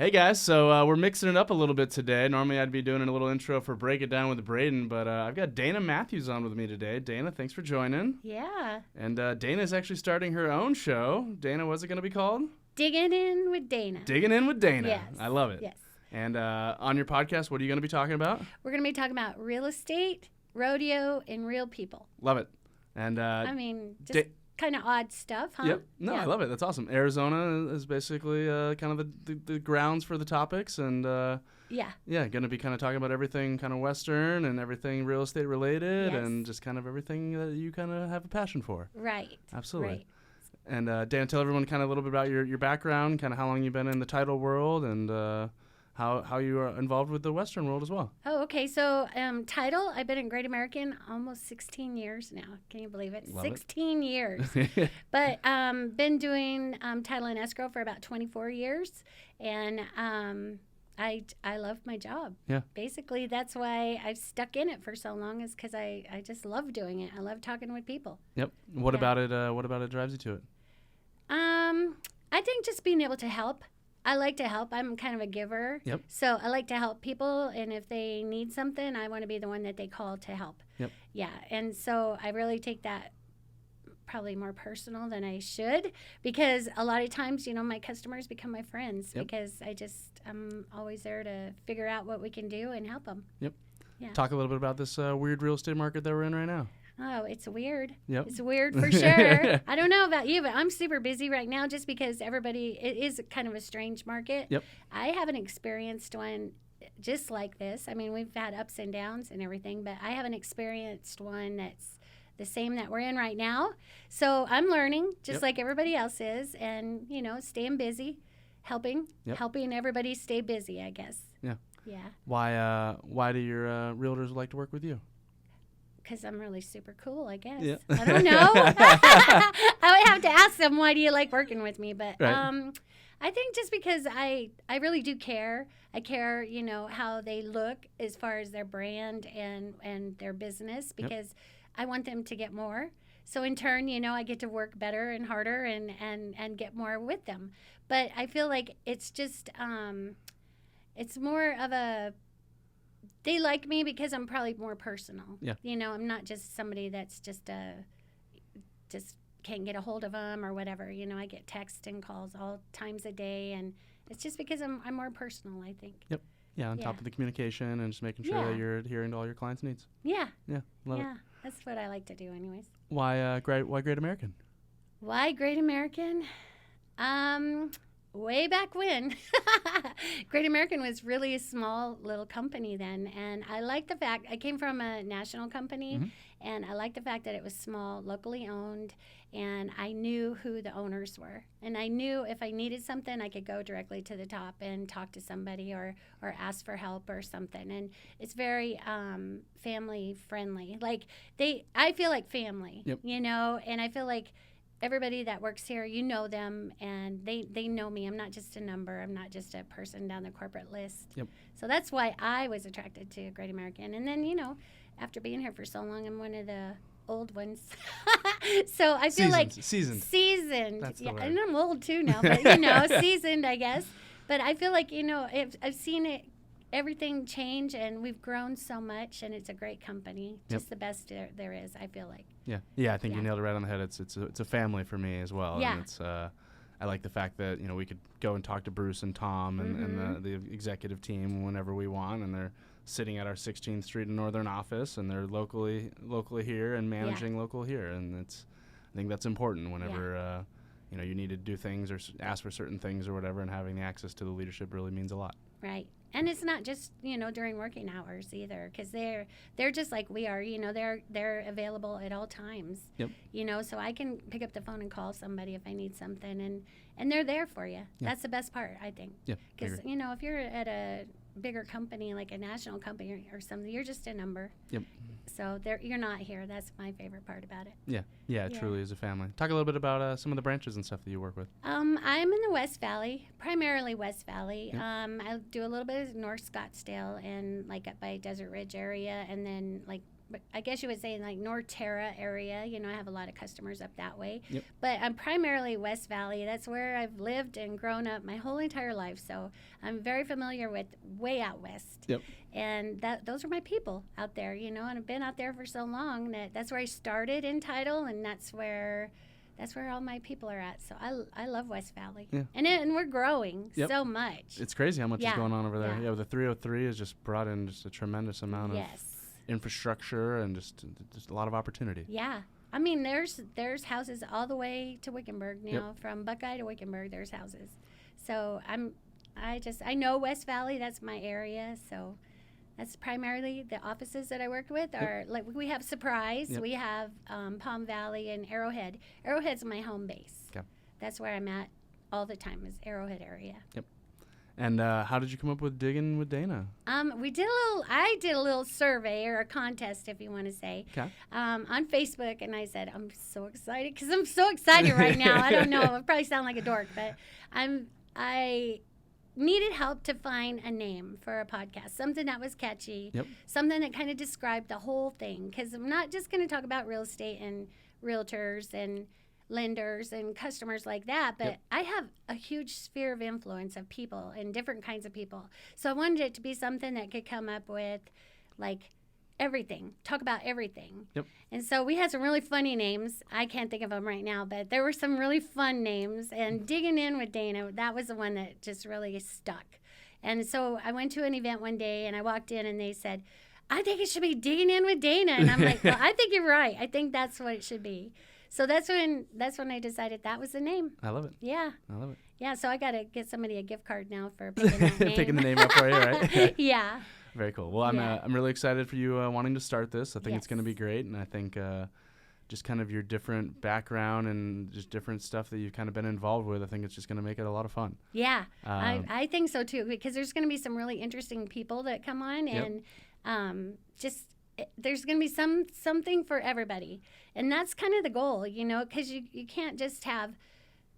Hey guys, so we're mixing it up a little bit today. Normally I'd be doing a little intro for Break It Down with Braden, but I've got Dana Matthews on with me today. Dana, thanks for joining. Yeah. And Dana's actually starting her own show. Dana, what's it going to be called? Diggin' in with Dana. Diggin' in with Dana. Yes. I love it. Yes. And on your podcast, what are you going to be talking about? We're going to be talking about real estate, rodeo, and real people. Love it. And just kind of odd stuff, huh? Yep. No, yeah. I love it. That's awesome. Arizona is basically kind of the grounds for the topics, and going to be kind of talking about everything kind of Western and everything real estate related, Yes. and just kind of everything that you kind of have a passion for. Right. Absolutely. Right. And Dan, tell everyone kind of a little bit about your background, kind of how long you've been in the title world, and how you are involved with the Western world as well. Oh, okay. So title, I've been in Great American almost 16 years now. Can you believe it? Love 16 years. But been doing title and escrow for about 24 years. And I love my job. Yeah. Basically, that's why I've stuck in it for so long, is because I just love doing it. I love talking with people. Yep. What about it? What about it drives you to it? I think just being able to help. I like to help. I'm kind of a giver. Yep. So I like to help people, and if they need something, I want to be the one that they call to help. Yep. Yeah, and so I really take that probably more personal than I should, because a lot of times, my customers become my friends. Yep. Because I'm always there to figure out what we can do and help them. Yep. Yeah. Talk a little bit about this weird real estate market that we're in right now. Oh, it's weird. Yep. It's weird for sure. I don't know about you, but I'm super busy right now just because it is kind of a strange market. Yep. I haven't experienced one just like this. I mean, we've had ups and downs and everything, but I haven't experienced one that's the same that we're in right now. So I'm learning just like everybody else is, and, staying busy, helping everybody stay busy, I guess. Yeah. Yeah. Why do your realtors like to work with you? Because I'm really super cool, I guess. Yeah. I don't know. I would have to ask them, why do you like working with me? But right. I think just because I really do care. I care, how they look as far as their brand and their business, because I want them to get more. So in turn, I get to work better and harder and get more with them. But I feel like it's just, it's more of a, they like me because I'm probably more personal. Yeah. I'm not just somebody that's just can't get a hold of them or whatever. I get texts and calls all times a day, and it's just because I'm more personal, I think. Yep. Yeah, on top of the communication and just making sure that you're adhering to all your clients' needs. Yeah. Yeah, love it. Yeah, that's what I like to do anyways. Why Great American? Why Great American? Way back when, Great American was really a small little company then, and I like the fact I came from a national company, and I like the fact that it was small, locally owned, and I knew who the owners were, and I knew if I needed something, I could go directly to the top and talk to somebody or ask for help or something. And it's very family friendly. Like I feel like family, and I feel like everybody that works here, them, and they know me. I'm not just a number. I'm not just a person down the corporate list. Yep. So that's why I was attracted to Great American. And then, after being here for so long, I'm one of the old ones. So I feel Seasoned. That's the word. And I'm old too now, but, seasoned, I guess. But I feel like, I've seen it, everything change, and we've grown so much, and it's a great company. Just the best there is, I feel like. Yeah, I think you nailed it right on the head. It's a family for me as well. Yeah. And it's I like the fact that we could go and talk to Bruce and Tom and the executive team whenever we want, and they're sitting at our 16th Street and Northern office, and they're locally here and managing local here, and I think that's important whenever you need to do things or ask for certain things or whatever, and having the access to the leadership really means a lot. Right. And it's not just, during working hours either, because they're just like we are, they're available at all times. Yep. So I can pick up the phone and call somebody if I need something, and they're there for you. Yeah. That's the best part, I think. Yeah. Because, if you're at a bigger company, like a national company or something, you're just a number. Yep. So you're not here. That's my favorite part about it. Yeah, it truly is a family. Talk a little bit about some of the branches and stuff that you work with. I'm in the West Valley, primarily West Valley. Yep. I do a little bit of North Scottsdale and like up by Desert Ridge area, and then like I guess you would say like North Terra area. You know, I have a lot of customers up that way. Yep. But I'm primarily West Valley. That's where I've lived and grown up my whole entire life. So I'm very familiar with way out west. Yep. And those are my people out there, you know, and I've been out there for so long that's where I started in Tidal, and that's where all my people are at. So I love West Valley. Yeah. And we're growing Yep. so much. It's crazy how much is going on over there. Yeah. Yeah, the 303 has just brought in just a tremendous amount of infrastructure and just a lot of opportunity. Yeah. I mean, there's houses all the way to Wickenburg now. Yep. From Buckeye to Wickenburg, there's houses. So I know West Valley. That's my area. So that's primarily the offices that I worked with are like we have Surprise, Yep. we have Palm Valley and Arrowhead. Arrowhead's my home base. Okay. That's where I'm at all the time is Arrowhead area. Yep. And how did you come up with Diggin with Dana? I did a little survey or a contest, if you want to say, on Facebook, and I said I'm so excited because I'm so excited right now. I don't know, I probably sound like a dork, but I needed help to find a name for a podcast, something that was catchy, something that kind of described the whole thing, because I'm not just going to talk about real estate and realtors and lenders and customers like that, but I have a huge sphere of influence of people and different kinds of people. So I wanted it to be something that could come up with like everything, talk about everything. And so we had some really funny names. I can't think of them right now, but there were some really fun names. And Digging In with Dana, that was the one that just really stuck. And so I went to an event one day and I walked in and they said, I think it should be Digging In with Dana. And I'm like, well, I think you're right. I think that's what it should be. So that's when I decided that was the name. I love it. Yeah. I love it. Yeah, so I got to get somebody a gift card now for picking that name. Picking the name up for you, right? Yeah. Very cool. Well, I'm really excited for you wanting to start this. I think it's going to be great, and I think just kind of your different background and just different stuff that you've kind of been involved with, I think it's just going to make it a lot of fun. Yeah, I think so too, because there's going to be some really interesting people that come on, and there's going to be something for everybody, and that's kind of the goal, you know, because you can't just have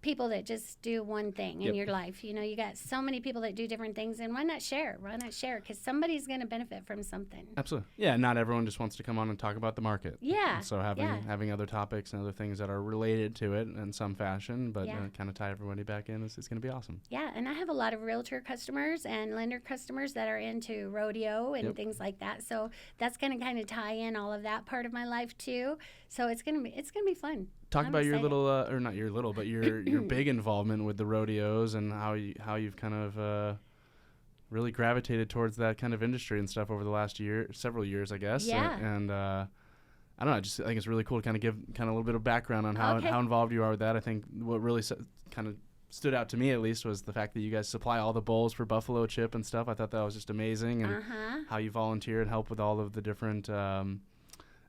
people that just do one thing in your life. You know, you got so many people that do different things, and why not share? Because somebody's going to benefit from something. Absolutely. Yeah, not everyone just wants to come on and talk about the market. Yeah. And so having other topics and other things that are related to it in some fashion, but kind of tie everybody back in is going to be awesome. Yeah, and I have a lot of realtor customers and lender customers that are into rodeo and things like that. So that's going to kind of tie in all of that part of my life too. So it's going to be fun. Talk about your little, or not your little, but your big involvement with the rodeos and how you've kind of really gravitated towards that kind of industry and stuff over the last several years, I guess. Yeah. And I don't know, I think it's really cool to kind of give kind of a little bit of background on how involved you are with that. I think what really kind of stood out to me, at least, was the fact that you guys supply all the bowls for Buffalo Chip and stuff. I thought that was just amazing, and how you volunteer and help with all of the different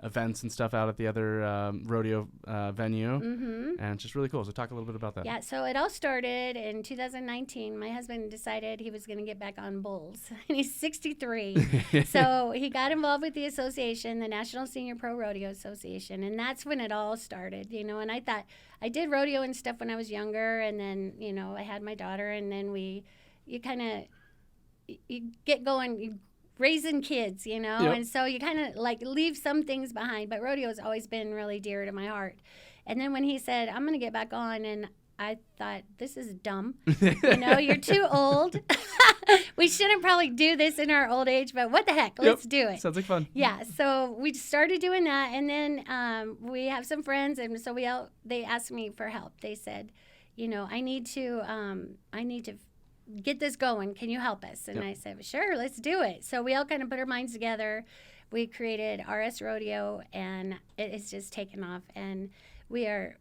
events and stuff out at the other rodeo venue, and it's just really cool. So talk a little bit about that. Yeah, so it all started in 2019. My husband decided he was going to get back on bulls, and he's 63. So he got involved with the association, the National Senior Pro Rodeo Association, and that's when it all started, you know. And I thought, I did rodeo and stuff when I was younger, and then, you know, I had my daughter, and then you get going, you raising kids, you know, and so you kind of like leave some things behind, but rodeo has always been really dear to my heart. And then when he said, I'm going to get back on, and I thought, this is dumb. You know, you're too old. We shouldn't probably do this in our old age, but what the heck, let's do it. Sounds like fun. Yeah, so we started doing that, and then we have some friends, and so they asked me for help. They said, you know, I need to get this going. Can you help us? And I said, sure, let's do it. So we all kind of put our minds together. We created RS Rodeo, and it has just taken off. And we're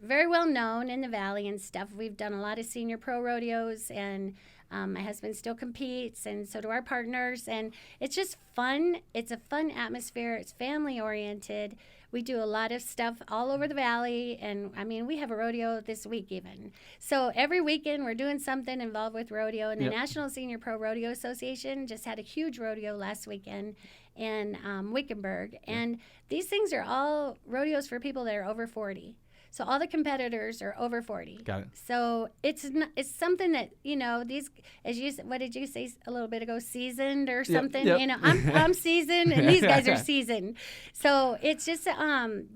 very well known in the Valley and stuff. We've done a lot of senior pro rodeos, and my husband still competes, and so do our partners. And it's just fun. It's a fun atmosphere. It's family oriented. We do a lot of stuff all over the Valley, and I mean, we have a rodeo this week even. So every weekend we're doing something involved with rodeo, and the National Senior Pro Rodeo Association just had a huge rodeo last weekend in Wickenburg, and these things are all rodeos for people that are over 40. So all the competitors are over 40. Got it. So it's something that, these, as you said, what did you say a little bit ago, seasoned or something? Yep. I'm seasoned and these guys are seasoned. So it's just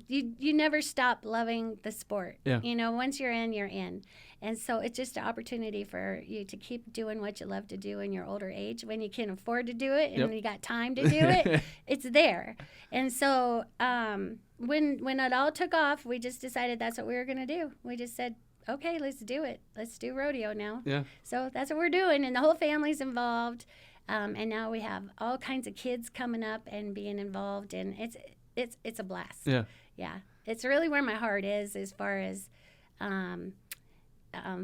you never stop loving the sport. Yeah. Once you're in, you're in. And so it's just an opportunity for you to keep doing what you love to do in your older age when you can afford to do it and you got time to do it. It's there. And so when it all took off, we just decided that's what we were going to do. We just said, okay, let's do it. Let's do rodeo now. Yeah. So that's what we're doing. And the whole family's involved. And now we have all kinds of kids coming up and being involved. And it's a blast. Yeah. Yeah. It's really where my heart is as far as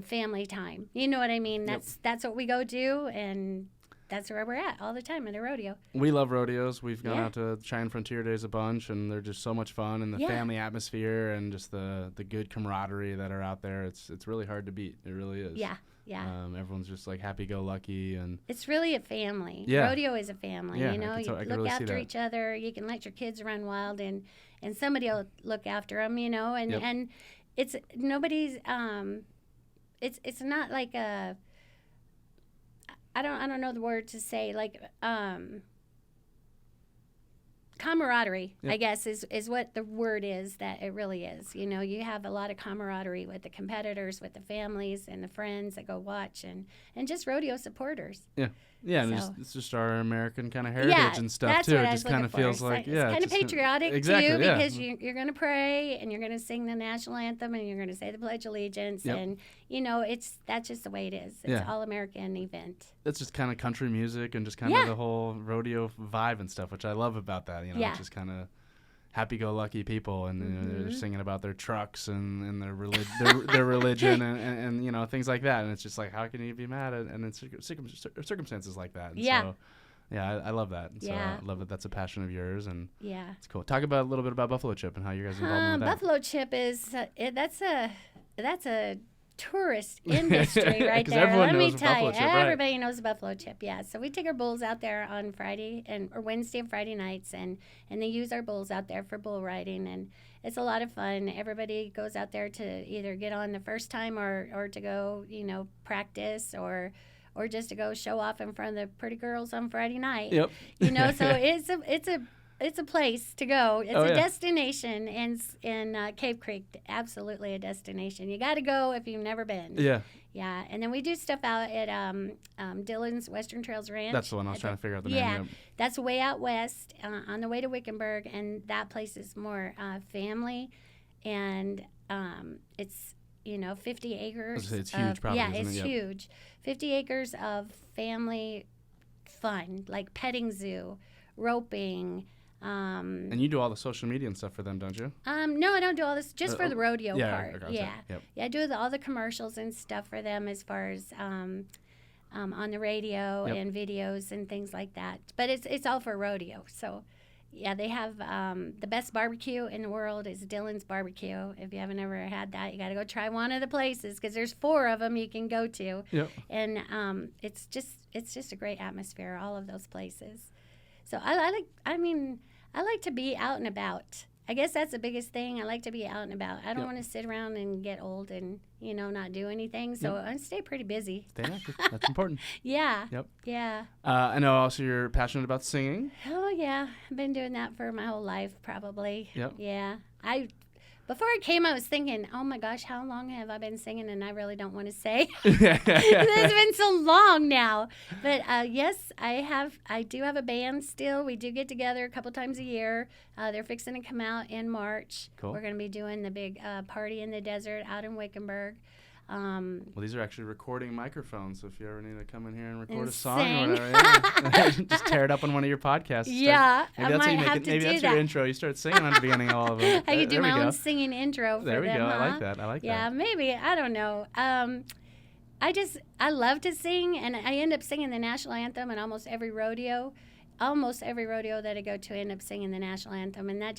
family time. You know what I mean? That's what we go do, and that's where we're at all the time at a rodeo. We love rodeos. We've gone out to Cheyenne Frontier Days a bunch, and they're just so much fun, and the family atmosphere and just the good camaraderie that are out there. It's really hard to beat. It really is. Yeah. Yeah. Everyone's just like happy-go-lucky, and it's really a family. Yeah. Rodeo is a family. Yeah, you I can look really after each other. You can let your kids run wild, and somebody will look after them. And it's nobody's. It's not like a. I don't know the word to say, like camaraderie. I guess is what the word is. That it really is. You have a lot of camaraderie with the competitors, with the families and the friends that go watch, and just rodeo supporters. Yeah. Yeah, and it's just our American kind of heritage and stuff too. It just kind of feels like it's kind of patriotic exactly, too, because you're going to pray and you're going to sing the national anthem and you're going to say the Pledge of Allegiance, and that's just the way it is. It's all American event. It's just kind of country music and just kind of the whole rodeo vibe and stuff, which I love about that. It's just kind of happy-go-lucky people, and they're singing about their trucks and their religion and things like that. And it's just like, how can you be mad at and it's circumstances like that? And so, I love that. And so I love that that's a passion of yours, and it's cool. Talk about a little bit about Buffalo Chip and how you guys are involved with that. Buffalo Chip is that's a tourist industry right there. Let me tell you, everybody knows Buffalo Chip. Yeah, so we take our bulls out there on Friday or Wednesday and Friday nights, and they use our bulls out there for bull riding, and it's a lot of fun. Everybody goes out there to either get on the first time or to go, practice or just to go show off in front of the pretty girls on Friday night. Yep. So it's a place to go. It's a destination, and in Cave Creek, absolutely a destination. You got to go if you've never been. Yeah. Yeah, and then we do stuff out at Dillon's Western Trails Ranch. That's the one I was trying to figure out the name. Yeah, that's way out west on the way to Wickenburg, and that place is more family, and it's 50 acres. It's huge, probably. Yeah, it's huge. 50 acres of family fun, like petting zoo, roping. And you do all the social media and stuff for them, don't you? No, I don't do all this, just for the rodeo part. Gotcha. Yeah, yep. Yeah, I do all the commercials and stuff for them as far as on the radio and videos and things like that. But it's all for rodeo. So, yeah, they have the best barbecue in the world is Dillon's Barbecue. If you haven't ever had that, you got to go try one of the places because there's 4 of them you can go to. Yep. And it's just a great atmosphere, all of those places. So I like to be out and about. I guess that's the biggest thing. I like to be out and about. I don't want to sit around and get old and, not do anything. So I stay pretty busy. Stay active. That's important. Yeah. Yep. Yeah. I know also you're passionate about singing. Oh, yeah. I've been doing that for my whole life, probably. Yep. Yeah. Before I came, I was thinking, oh my gosh, how long have I been singing? And I really don't want to say. It's been so long now. But yes, I do have a band still. We do get together a couple times a year. They're fixing to come out in March. Cool. We're going to be doing the big party in the desert out in Wickenburg. Well, these are actually recording microphones, so if you ever need to come in here and record a song sing. or whatever, just tear it up on one of your podcasts. Maybe That's your intro. You start singing on the beginning of all of them. I could do my own singing intro for them. There we go. Huh? I like that. Yeah, maybe. I don't know. I love to sing, and I end up singing the national anthem at almost every rodeo. Almost every rodeo that I go to, I end up singing the national anthem, and that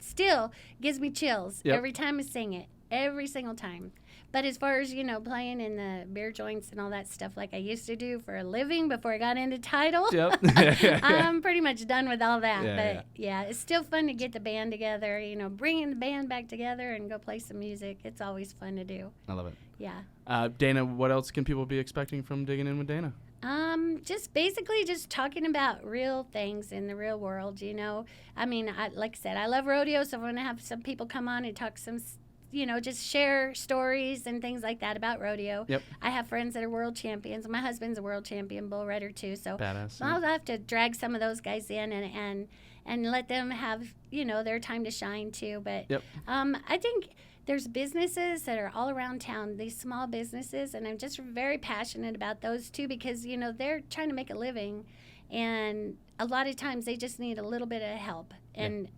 still gives me chills every time I sing it, every single time. But as far as, playing in the beer joints and all that stuff like I used to do for a living before I got into title, Yep. I'm pretty much done with all that. Yeah, But yeah, it's still fun to get the band together, bringing the band back together and go play some music. It's always fun to do. I love it. Yeah. Dana, what else can people be expecting from Digging In with Dana? Just basically just talking about real things in the real world, I mean, like I said, I love rodeo, so I'm going to have some people come on and talk some, just share stories and things like that about rodeo. Yep. I have friends that are world champions. My husband's a world champion bull rider too, so Badass. I'll have to drag some of those guys in and let them have, their time to shine too. But Yep. I think there's businesses that are all around town, these small businesses, and I'm just very passionate about those too because, they're trying to make a living, and a lot of times they just need a little bit of help and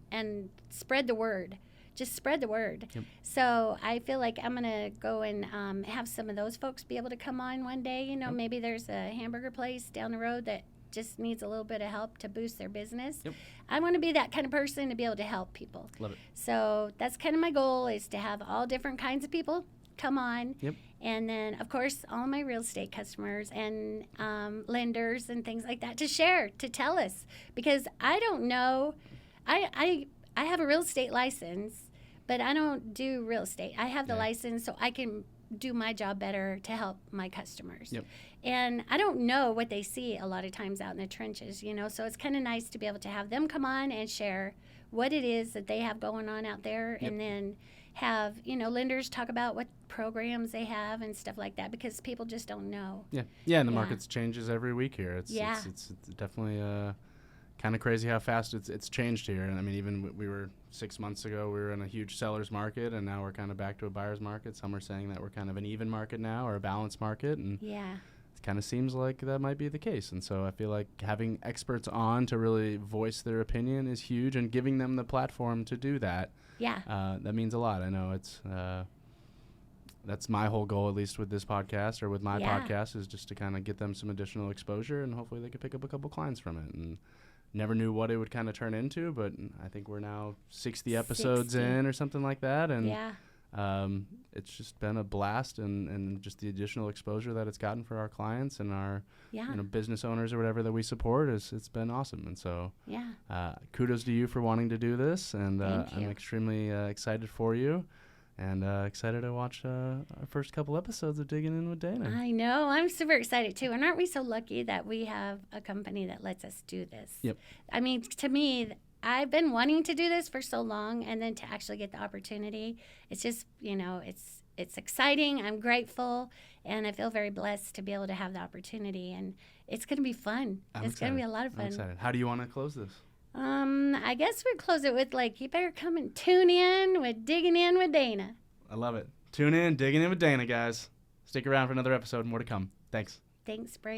spread the word. Just spread the word. Yep. So I feel like I'm going to go and have some of those folks be able to come on one day. Yep. Maybe there's a hamburger place down the road that just needs a little bit of help to boost their business. Yep. I want to be that kind of person to be able to help people. Love it. So that's kind of my goal, is to have all different kinds of people come on. Yep. And then, of course, all my real estate customers and lenders and things like that to share, to tell us. Because I don't know. I have a real estate license, but I don't do real estate. I have the license so I can do my job better to help my customers. Yep. And I don't know what they see a lot of times out in the trenches, so it's kind of nice to be able to have them come on and share what it is that they have going on out there. Yep. And then have, lenders talk about what programs they have and stuff like that, because people just don't know. Yeah, and the market changes every week here. It's definitely kind of crazy how fast it's changed here. And I mean, even we were 6 months ago, we were in a huge seller's market, and now we're kind of back to a buyer's market. Some are saying that we're kind of an even market now, or a balanced market, and it kind of seems like that might be the case. And so I feel like having experts on to really voice their opinion is huge, and giving them the platform to do that. That means a lot. I know it's that's my whole goal, at least with this podcast or with my podcast, is just to kind of get them some additional exposure, and hopefully they could pick up a couple clients from it. And never knew what it would kind of turn into, but I think we're now 60 episodes in or something like that. And it's just been a blast, and just the additional exposure that it's gotten for our clients and our business owners or whatever that we support, it's been awesome. And so kudos to you for wanting to do this, and I'm extremely excited for you. And excited to watch our first couple episodes of Digging In with Dana. I know. I'm super excited, too. And aren't we so lucky that we have a company that lets us do this? Yep. I mean, to me, I've been wanting to do this for so long, and then to actually get the opportunity, it's just, it's exciting. I'm grateful, and I feel very blessed to be able to have the opportunity. And it's going to be fun. It's going to be a lot of fun. I'm excited. How do you want to close this? I guess we'd close it with, you better come and tune in with Digging In with Dana. I love it. Tune in, Digging In with Dana, guys. Stick around for another episode, more to come. Thanks. Thanks, Brady.